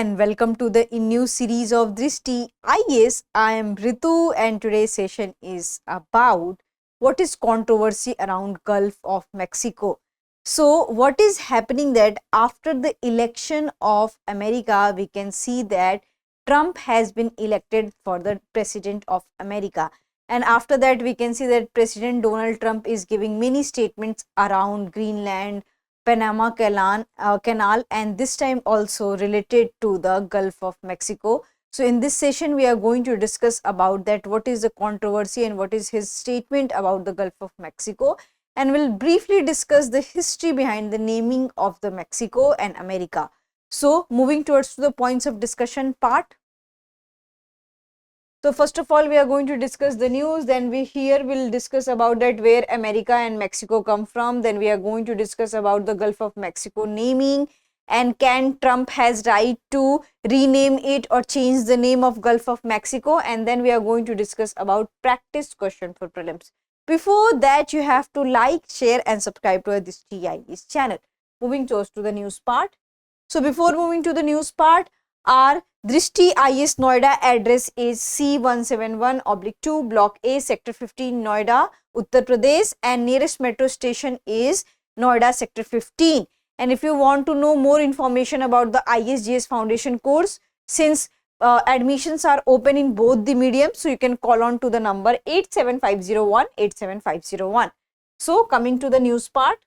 and welcome to the new series of Drishti IAS. I am Ritu and today's session is about what is controversy around Gulf of Mexico. So what is happening that after the election of America, we can see that Trump has been elected for the president of America. And after that, we can see that President Donald Trump is giving many statements around Greenland, Panama Canal, and this time also related to the Gulf of Mexico. So in this session we are going to discuss about that, what is the controversy and what is his statement about the Gulf of Mexico, and we'll briefly discuss the history behind the naming of the Mexico and America. So moving towards to the points of discussion part. So first of all, we are going to discuss the news, then we will discuss about that where America and Mexico come from, then we are going to discuss about the Gulf of Mexico naming, and can Trump has right to rename it or change the name of Gulf of Mexico, and then we are going to discuss about practice question for prelims. Before that, you have to like, share and subscribe to this TIS channel. Moving towards to the news part. So before moving to the news part, our Drishti IAS Noida address is C171/2 Block A, Sector 15, Noida, Uttar Pradesh, and nearest metro station is Noida Sector 15. And if you want to know more information about the ISGS Foundation course, since admissions are open in both the mediums, so you can call on to the number 87501 So coming to the news part,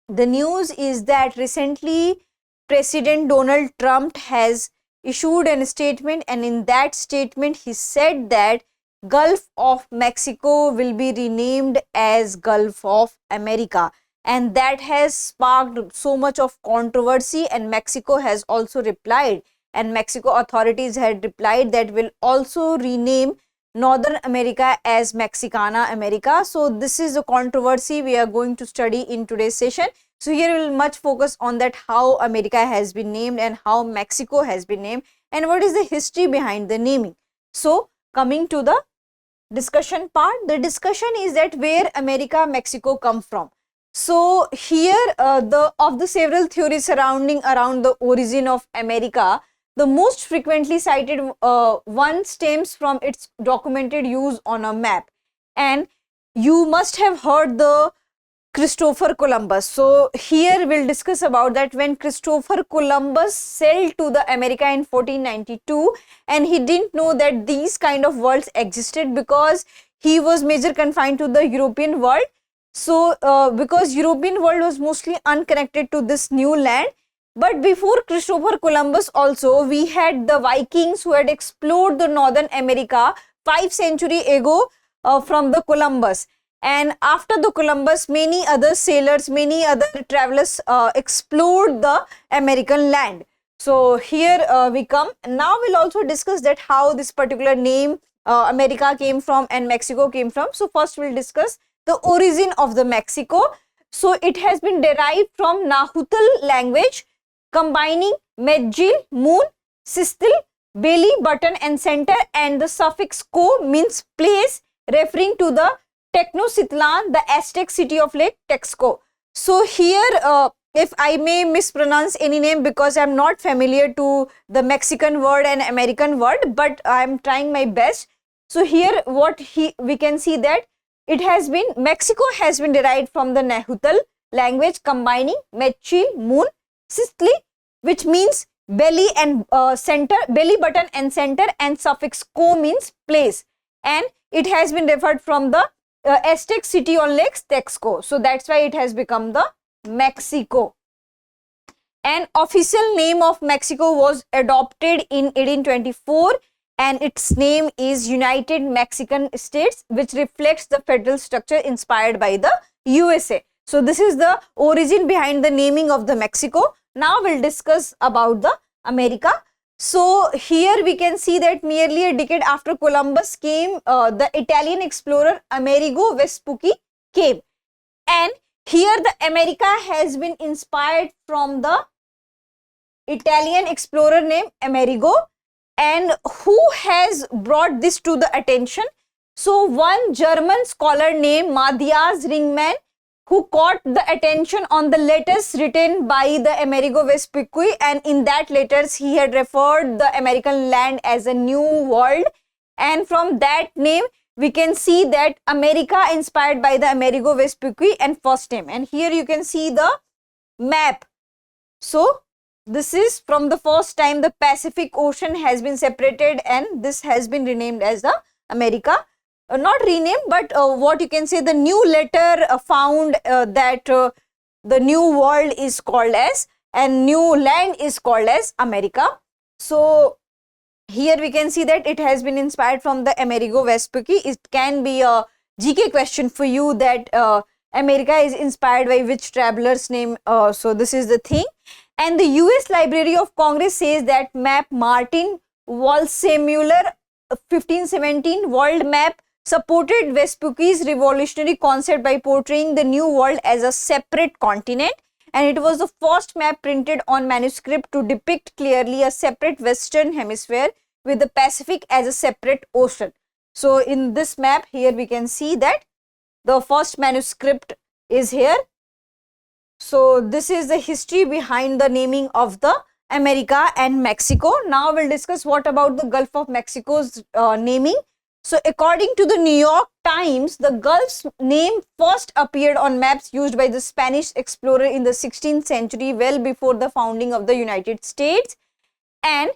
the news is that recently President Donald Trump has issued a statement, and in that statement he said that Gulf of Mexico will be renamed as Gulf of America, and that has sparked so much of controversy, and Mexico has also replied, and Mexico authorities had replied that will also rename Northern America as Mexicana America. So this is a controversy we are going to study in today's session. So here we will much focus on that, how America has been named and how Mexico has been named and what is the history behind the naming. So coming to the discussion part, the discussion is that where America, Mexico come from. So here of the several theories surrounding around the origin of America, the most frequently cited one stems from its documented use on a map, and you must have heard the Christopher Columbus. So here we'll discuss about that when Christopher Columbus sailed to the America in 1492, and he didn't know that these kind of worlds existed because he was major confined to the European world. So because European world was mostly unconnected to this new land. But before Christopher Columbus also, we had the Vikings who had explored the Northern America 5 centuries ago from the Columbus. And after the Columbus, many other sailors, many other travelers explored the American land. So here we come. Now we'll also discuss that how this particular name America came from and Mexico came from. So first we'll discuss the origin of the Mexico. So it has been derived from Nahuatl language, combining Medjil, moon, sistil, belly button and center, and the suffix co means place, referring to the Tenochtitlan, the Aztec city of Lake Texcoco. So here if I may mispronounce any name because I am not familiar to the Mexican word and American word, but I am trying my best. So here we can see that it has been, Mexico has been derived from the Nahuatl language, combining Medjil, moon, sistli, which means belly and center, belly button and center, and suffix co means place, and it has been referred from the Aztec city on Lake Texcoco. So that's why it has become the Mexico. An official name of Mexico was adopted in 1824, and its name is United Mexican States, which reflects the federal structure inspired by the USA. So this is the origin behind the naming of the Mexico. Now we'll discuss about the America. So here we can see that nearly a decade after Columbus came, the Italian explorer Amerigo Vespucci came, and here the America has been inspired from the Italian explorer named Amerigo. And who has brought this to the attention? So one German scholar named Matthias Ringmann, who caught the attention on the letters written by the Amerigo Vespucci, and in that letters he had referred the American land as a new world, and from that name we can see that America inspired by the Amerigo Vespucci and first name. And here you can see the map. So this is from the first time the Pacific Ocean has been separated, and this has been renamed as the America. Not renamed, but what you can say, the new letter found that the new world is called as, and new land is called as America. So here we can see that it has been inspired from the Amerigo Vespucci. It can be a GK question for you that America is inspired by which traveler's name. So this is the thing. And the US Library of Congress says that map Martin Waldseemüller 1517 world map supported Vespucci's revolutionary concept by portraying the new world as a separate continent, and it was the first map printed on manuscript to depict clearly a separate western hemisphere with the Pacific as a separate ocean. So in this map here we can see that the first manuscript is here. So this is the history behind the naming of the America and Mexico. Now we'll discuss what about the Gulf of Mexico's naming. So according to the New York Times, the Gulf's name first appeared on maps used by the Spanish explorer in the 16th century, well before the founding of the United States. And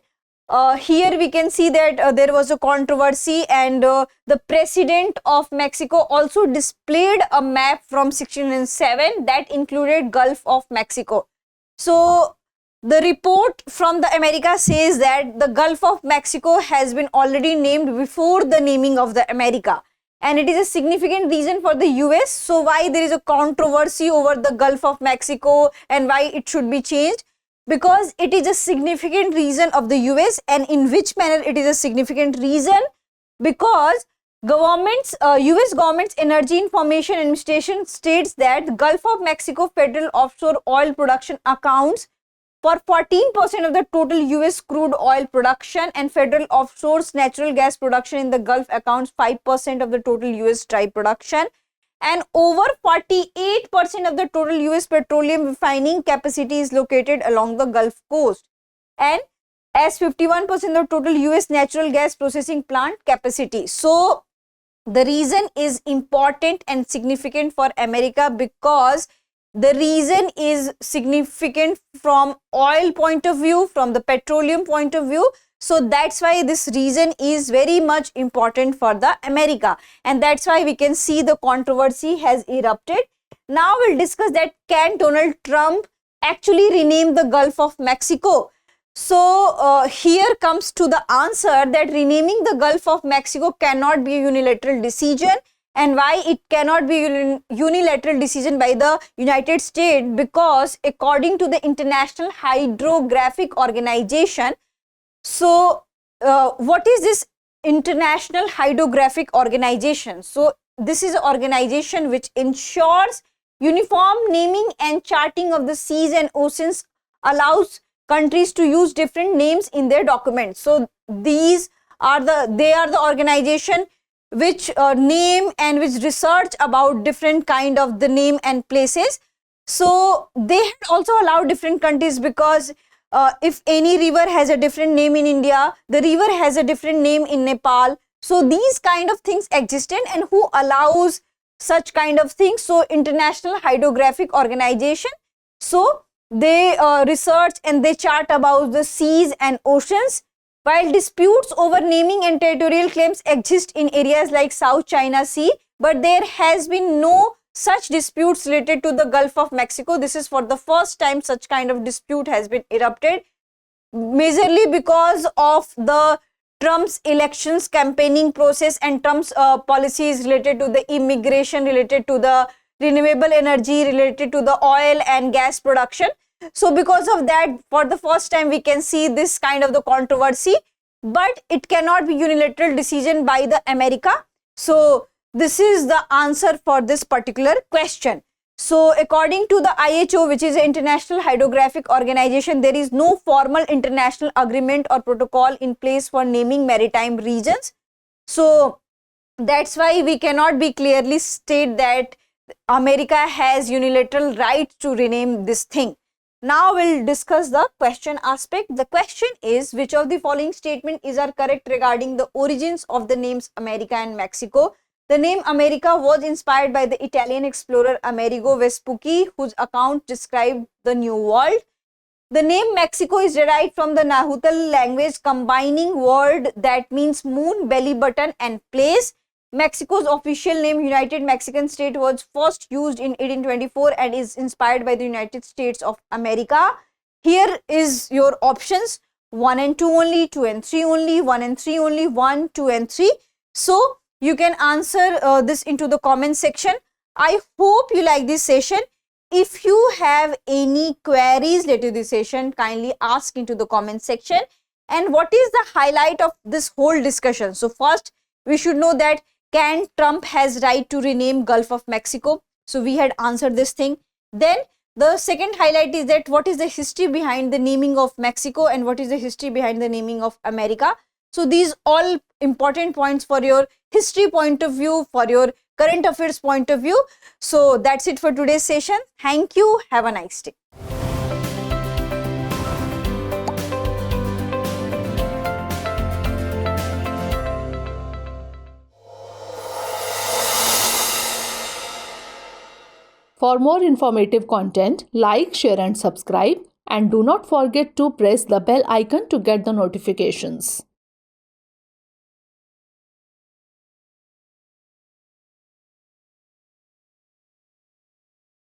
here we can see that there was a controversy, and the president of Mexico also displayed a map from 1607 that included Gulf of Mexico. So the report from the America says that the Gulf of Mexico has been already named before the naming of the America, and it is a significant reason for the US. So why there is a controversy over the Gulf of Mexico and why it should be changed? Because it is a significant reason of the US. And in which manner it is a significant reason? Because US government's Energy Information Administration states that the Gulf of Mexico federal offshore oil production accounts for 14% of the total US crude oil production, and federal offshore natural gas production in the Gulf accounts 5% of the total US dry production, and over 48% of the total US petroleum refining capacity is located along the Gulf coast, and as 51% of total US natural gas processing plant capacity. So the reason is important and significant for America, because the reason is significant from oil point of view, from the petroleum point of view. So that's why this reason is very much important for the America, and that's why we can see the controversy has erupted. Now we'll discuss that can Donald Trump actually rename the Gulf of Mexico? So here comes to the answer that renaming the Gulf of Mexico cannot be a unilateral decision. And why it cannot be unilateral decision by the United States? Because according to the International Hydrographic Organization, so what is this International Hydrographic Organization? So this is an organization which ensures uniform naming and charting of the seas and oceans, allows countries to use different names in their documents. So they are the organization which name and which research about different kind of the name and places. So they had also allowed different countries, because if any river has a different name in India, the river has a different name in Nepal. So these kind of things existed, and who allows such kind of things? So International Hydrographic Organization. So they research and they chart about the seas and oceans. While disputes over naming and territorial claims exist in areas like South China Sea, but there has been no such disputes related to the Gulf of Mexico. This is for the first time such kind of dispute has been erupted, majorly because of the Trump's elections campaigning process and Trump's policies related to the immigration, related to the renewable energy, related to the oil and gas production. So because of that, for the first time we can see this kind of the controversy, but it cannot be unilateral decision by the America. So this is the answer for this particular question. So according to the IHO, which is the International Hydrographic Organization, there is no formal international agreement or protocol in place for naming maritime regions. So that's why we cannot be clearly state that America has unilateral right to rename this thing. Now we'll discuss the question aspect. The question is, which of the following statement is correct regarding the origins of the names America and Mexico? The name America was inspired by the Italian explorer Amerigo Vespucci, whose account described the New World. The name Mexico is derived from the Nahuatl language, combining word that means moon, belly button and place. Mexico's official name, United Mexican State, was first used in 1824 and is inspired by the United States of America. Here is your options: 1 and 2 only, 2 and 3 only, 1 and 3 only, 1, 2 and 3. So you can answer this into the comment section. I hope you like this session. If you have any queries related to this session, kindly ask into the comment section. And what is the highlight of this whole discussion? So first, we should know that can Trump has right to rename Gulf of Mexico? So we had answered this thing. Then the second highlight is that what is the history behind the naming of Mexico and what is the history behind the naming of America? So these all important points for your history point of view, for your current affairs point of view. So that's it for today's session. Thank you. Have a nice day. For more informative content, like, share and subscribe, and do not forget to press the bell icon to get the notifications.